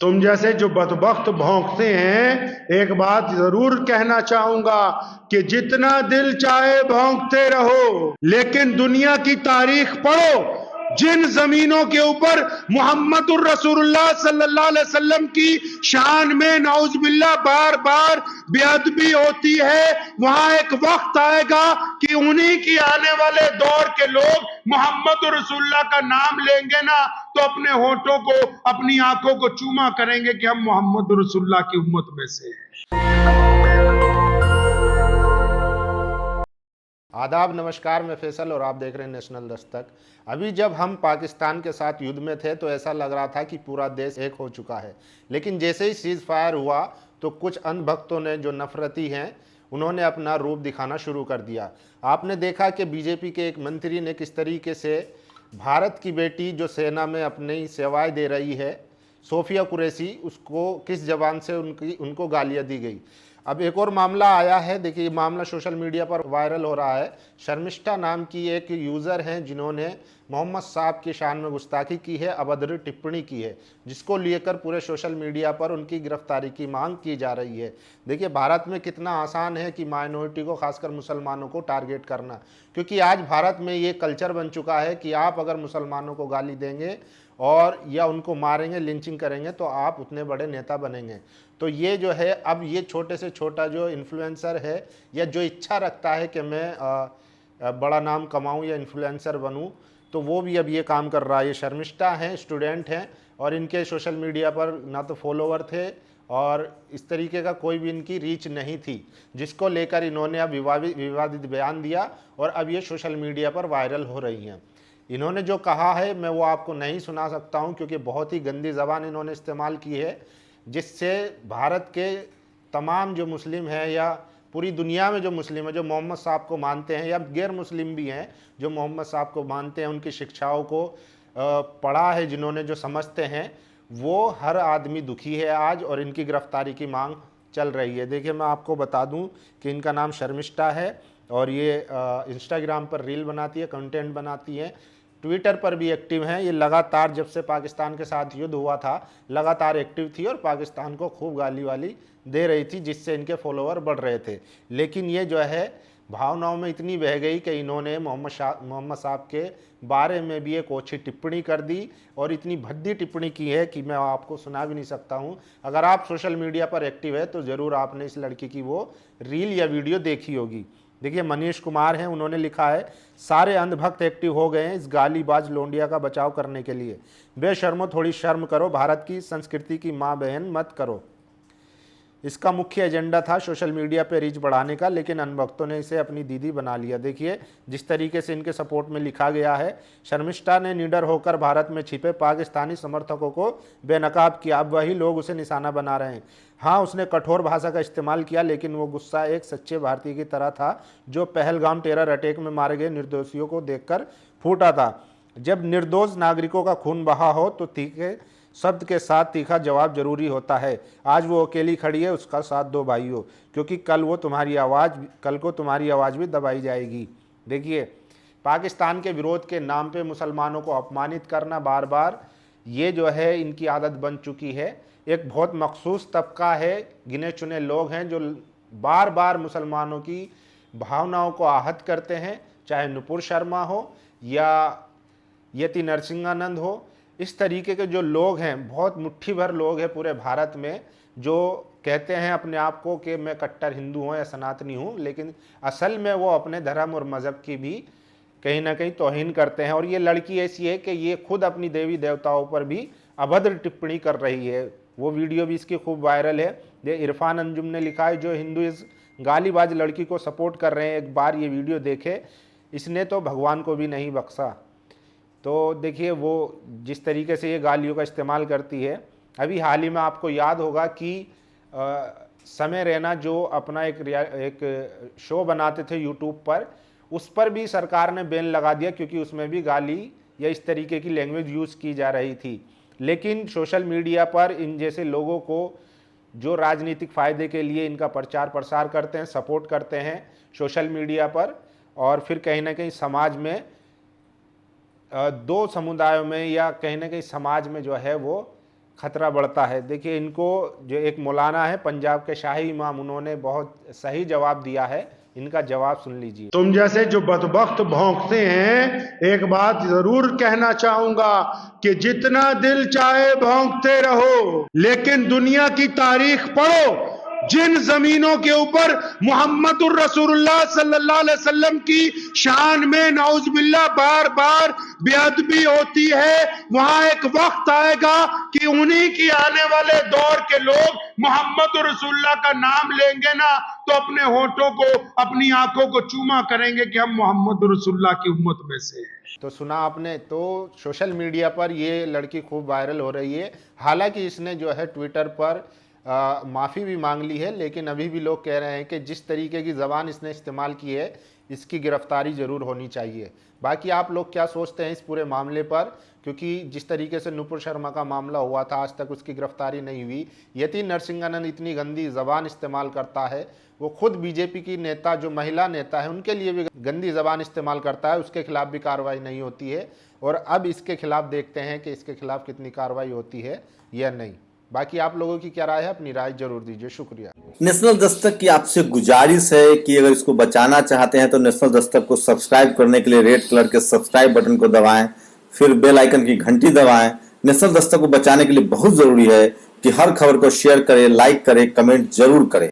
तुम जैसे जो बदबख्त भौंकते हैं, एक बात जरूर कहना चाहूंगा कि जितना दिल चाहे भौंकते रहो, लेकिन दुनिया की तारीख पढ़ो। जिन जमीनों के ऊपर मोहम्मदुर रसूलुल्लाह सल्लल्लाहु अलैहि वसल्लम की शान में नाउजुबिल्लाह बार बार बेअदबी होती है, वहां एक वक्त आएगा कि उन्हीं की आने वाले दौर के लोग मोहम्मदुर रसूलुल्लाह का नाम लेंगे ना, तो अपने होठों को, अपनी आंखों को चूमा करेंगे कि हम मोहम्मदुर रसूलुल्लाह की उम्मत में से हैं। आदाब, नमस्कार। मैं फैसल और आप देख रहे हैं नेशनल दस्तक। अभी जब हम पाकिस्तान के साथ युद्ध में थे तो ऐसा लग रहा था कि पूरा देश एक हो चुका है, लेकिन जैसे ही सीज फायर हुआ तो कुछ अंधभक्तों ने, जो नफरती हैं, उन्होंने अपना रूप दिखाना शुरू कर दिया। आपने देखा कि बीजेपी के एक मंत्री ने किस तरीके से भारत की बेटी जो सेना में अपनी सेवाएं दे रही है, सोफिया कुरैशी, उसको किस जबान से उनको गालियां दी गई। अब एक और मामला आया है। देखिए, ये मामला सोशल मीडिया पर वायरल हो रहा है। शर्मिष्ठा नाम की एक यूज़र हैं जिन्होंने मोहम्मद साहब की शान में गुस्ताखी की है, अभद्र टिप्पणी की है, जिसको लेकर पूरे सोशल मीडिया पर उनकी गिरफ्तारी की मांग की जा रही है। देखिए, भारत में कितना आसान है कि माइनॉरिटी को, खासकर मुसलमानों को टारगेट करना, क्योंकि आज भारत में ये कल्चर बन चुका है कि आप अगर मुसलमानों को गाली देंगे और या उनको मारेंगे, लिंचिंग करेंगे, तो आप उतने बड़े नेता बनेंगे। तो ये जो है, अब ये छोटे से छोटा जो इन्फ्लुएंसर है या जो इच्छा रखता है कि मैं बड़ा नाम कमाऊं या इन्फ्लुएंसर बनूं, तो वो भी अब ये काम कर रहा है। ये शर्मिष्ठा हैं, स्टूडेंट हैं, और इनके सोशल मीडिया पर ना तो फॉलोवर थे और इस तरीके का कोई भी इनकी रीच नहीं थी, जिसको लेकर इन्होंने अब विवादित बयान दिया और अब ये सोशल मीडिया पर वायरल हो रही हैं। इन्होंने जो कहा है मैं वो आपको नहीं सुना सकता हूं, क्योंकि बहुत ही गंदी ज़बान इन्होंने इस्तेमाल की है, जिससे भारत के तमाम जो मुस्लिम हैं या पूरी दुनिया में जो मुस्लिम है, जो मोहम्मद साहब को मानते हैं या गैर मुस्लिम भी हैं जो मोहम्मद साहब को मानते हैं, उनकी शिक्षाओं को पढ़ा है जिन्होंने, जो समझते हैं, वो हर आदमी दुखी है आज, और इनकी गिरफ्तारी की मांग चल रही है। देखिए, मैं आपको बता दूं कि इनका नाम शर्मिष्ठा है और ये इंस्टाग्राम पर रील बनाती है, कंटेंट बनाती है, ट्विटर पर भी एक्टिव हैं। ये लगातार, जब से पाकिस्तान के साथ युद्ध हुआ था, लगातार एक्टिव थी और पाकिस्तान को खूब गाली वाली दे रही थी, जिससे इनके फॉलोअर बढ़ रहे थे। लेकिन ये जो है भावनाओं में इतनी बह गई कि इन्होंने मोहम्मद साहब के बारे में भी एक ओछी टिप्पणी कर दी, और इतनी भद्दी टिप्पणी की है कि मैं आपको सुना भी नहीं सकता हूँ। अगर आप सोशल मीडिया पर एक्टिव है तो ज़रूर आपने इस लड़की की वो रील या वीडियो देखी होगी। देखिए, मनीष कुमार हैं, उन्होंने लिखा है, सारे अंधभक्त एक्टिव हो गए हैं इस गालीबाज लोंडिया का बचाव करने के लिए। बेशर्मो, थोड़ी शर्म करो, भारत की संस्कृति की माँ बहन मत करो। इसका मुख्य एजेंडा था सोशल मीडिया पे रीच बढ़ाने का, लेकिन अनभक्तों ने इसे अपनी दीदी बना लिया। देखिए, जिस तरीके से इनके सपोर्ट में लिखा गया है, शर्मिष्ठा ने निडर होकर भारत में छिपे पाकिस्तानी समर्थकों को बेनकाब किया। अब वही लोग उसे निशाना बना रहे हैं। हाँ, उसने कठोर भाषा का इस्तेमाल किया, लेकिन वो गुस्सा एक सच्चे भारतीय की तरह था, जो पहलगाम टेरर अटैक में मारे गए निर्दोषियों को देखकर फूटा था। जब निर्दोष नागरिकों का खून बहा हो तो तीखे शब्द के साथ तीखा जवाब जरूरी होता है। आज वो अकेली खड़ी है, उसका साथ दो भाइयों, क्योंकि कल को तुम्हारी आवाज़ भी दबाई जाएगी। देखिए, पाकिस्तान के विरोध के नाम पे मुसलमानों को अपमानित करना बार बार, ये जो है इनकी आदत बन चुकी है। एक बहुत मखसूस तबका है, गिने चुने लोग हैं जो बार बार मुसलमानों की भावनाओं को आहत करते हैं, चाहे नुपुर शर्मा हो या यति नरसिंहानंद हो। इस तरीके के जो लोग हैं, बहुत मुट्ठी भर लोग हैं पूरे भारत में, जो कहते हैं अपने आप को कि मैं कट्टर हिंदू हूँ या सनातनी हूँ, लेकिन असल में वो अपने धर्म और मज़हब की भी कहीं ना कहीं तौहीन करते हैं। और ये लड़की ऐसी है कि ये खुद अपनी देवी देवताओं पर भी अभद्र टिप्पणी कर रही है। वो वीडियो भी इसकी खूब वायरल है। ये इरफान अंजुम ने लिखा है, जो हिंदू इस गालीबाज लड़की को सपोर्ट कर रहे हैं, एक बार ये वीडियो देखे, इसने तो भगवान को भी नहीं बख्शा। तो देखिए, वो जिस तरीके से ये गालियों का इस्तेमाल करती है। अभी हाल ही में आपको याद होगा कि समय रैना जो अपना एक शो बनाते थे यूट्यूब पर, उस पर भी सरकार ने बैन लगा दिया, क्योंकि उसमें भी गाली या इस तरीके की लैंग्वेज यूज़ की जा रही थी। लेकिन सोशल मीडिया पर इन जैसे लोगों को, जो राजनीतिक फ़ायदे के लिए इनका प्रचार प्रसार करते हैं, सपोर्ट करते हैं सोशल मीडिया पर, और फिर कहीं ना कहीं समाज में दो समुदायों में या कहीं ना कहीं समाज में जो है वो खतरा बढ़ता है। देखिए, इनको जो एक मौलाना है पंजाब के शाही इमाम, उन्होंने बहुत सही जवाब दिया है। इनका जवाब सुन लीजिए। तुम जैसे जो बदबख्त भौंकते हैं, एक बात जरूर कहना चाहूंगा कि जितना दिल चाहे भौंकते रहो, लेकिन दुनिया की तारीख पढ़ो। जिन जमीनों के ऊपर मुहम्मदुर रसूलुल्लाह सल्लल्लाहु अलैहि वसल्लम की शान में नाउजुबिल्लाह बार बार बेअदबी होती है, वहां एक वक्त आएगा कि उन्हीं की आने वाले दौर के लोग मुहम्मदुर रसूलुल्लाह का नाम लेंगे ना, तो अपने होठों को, अपनी आंखों को चूमा करेंगे कि हम मोहम्मद रसूलुल्लाह की उम्मत में से हैं। तो सुना आपने। तो सोशल मीडिया पर ये लड़की खूब वायरल हो रही है। हालांकि इसने जो है ट्विटर पर माफ़ी भी मांग ली है, लेकिन अभी भी लोग कह रहे हैं कि जिस तरीके की ज़बान इसने इस्तेमाल की है, इसकी गिरफ्तारी ज़रूर होनी चाहिए। बाकी आप लोग क्या सोचते हैं इस पूरे मामले पर? क्योंकि जिस तरीके से नुपुर शर्मा का मामला हुआ था, आज तक उसकी गिरफ्तारी नहीं हुई। यति नरसिंहानंद इतनी गंदी ज़बान इस्तेमाल करता है, वो खुद बीजेपी की नेता, जो महिला नेता है, उनके लिए भी गंदी ज़बान इस्तेमाल करता है, उसके खिलाफ भी कार्रवाई नहीं होती है। और अब इसके खिलाफ देखते हैं कि इसके खिलाफ कितनी कार्रवाई होती है या नहीं। बाकी आप लोगों की क्या राय है? अपनी राय जरूर दीजिए। शुक्रिया। नेशनल दस्तक की आपसे गुजारिश है कि अगर इसको बचाना चाहते हैं तो नेशनल दस्तक को सब्सक्राइब करने के लिए रेड कलर के सब्सक्राइब बटन को दबाएं, फिर बेल आइकन की घंटी दबाएं। नेशनल दस्तक को बचाने के लिए बहुत जरूरी है कि हर खबर को शेयर करें, लाइक करें, कमेंट जरूर करें।